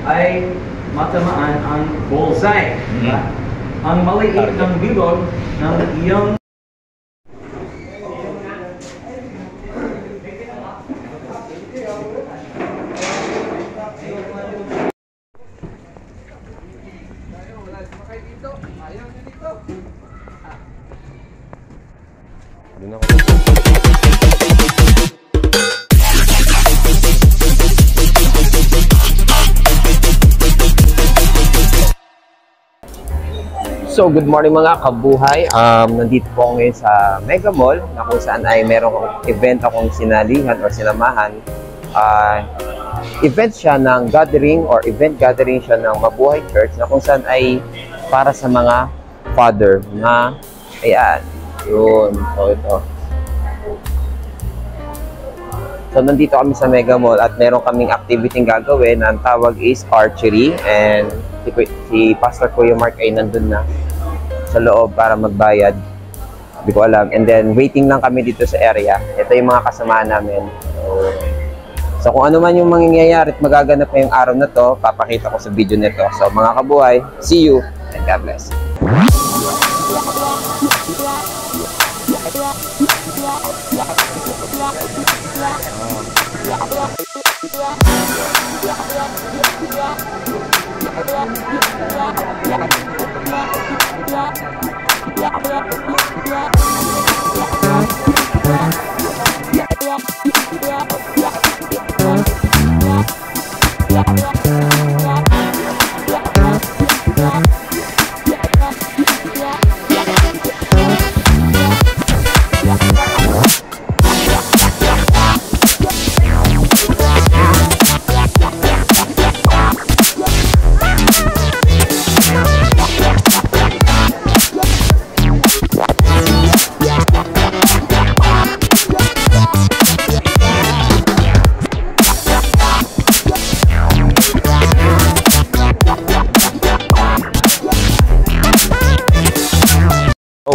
ay matamaan ang bullseye. Diba? Ang maliit ng bilog ng iyong So, good morning mga kabuhay. Nandito po ako ngayon sa Mega Mall na kung saan ay merong event akong sinalihan or sinamahan. Event siya ng gathering or event gathering siya ng Mabuhay Church na kung saan ay para sa mga father na ayan. Yun. So, ito. So, nandito kami sa Mega Mall at meron kaming activity gagawin na ang tawag is archery, and si Pastor Kuya Mark ay nandun na sa loob para magbayad. Hindi ko alam. And then, waiting lang kami dito sa area. Ito yung mga kasama namin. So kung ano man yung mangyayari at magaganap na yung araw na to, papakita ko sa video nito. So, mga kabuhay, see you and God bless.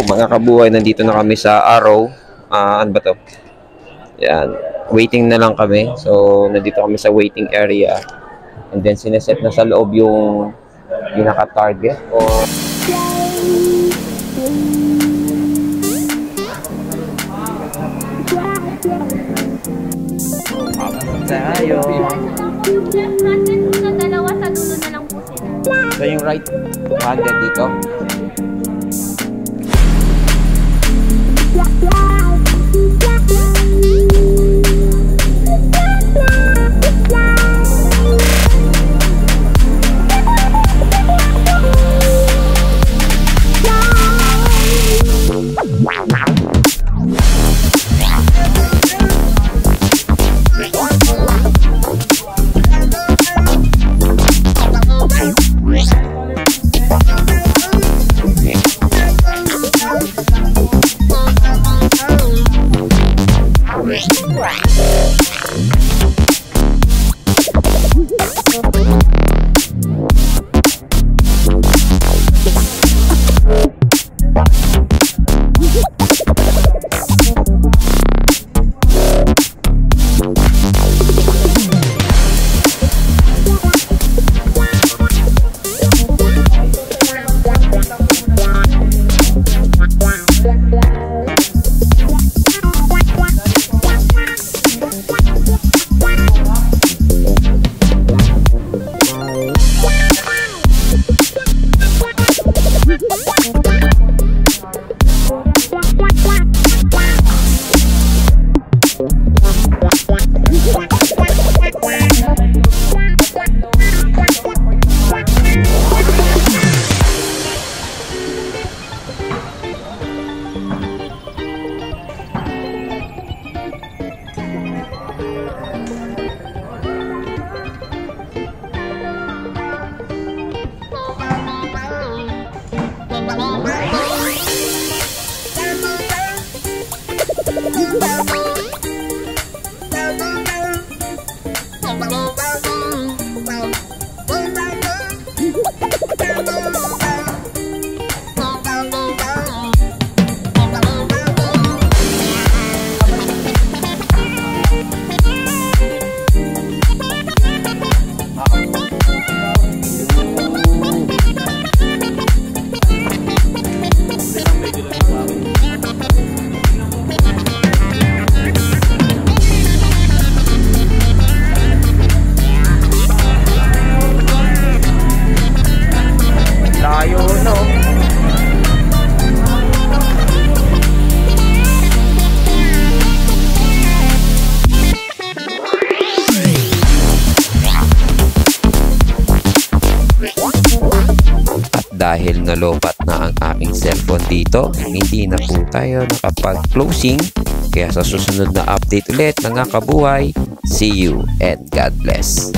Mga kabuhay, nandito na kami sa Arrow. Ano ba to? Yan. Waiting na lang kami. So, nandito kami sa waiting area. And then, sineset na sa loob yung naka-target. tayo. Sa dalawa, sa dulo na lang po sila. So, yung right-handed dito. nalopat na ang aking cellphone dito. Hindi na po tayo nakapag-closing. Kaya sa susunod na update ulit mga kabuhay, see you and God bless.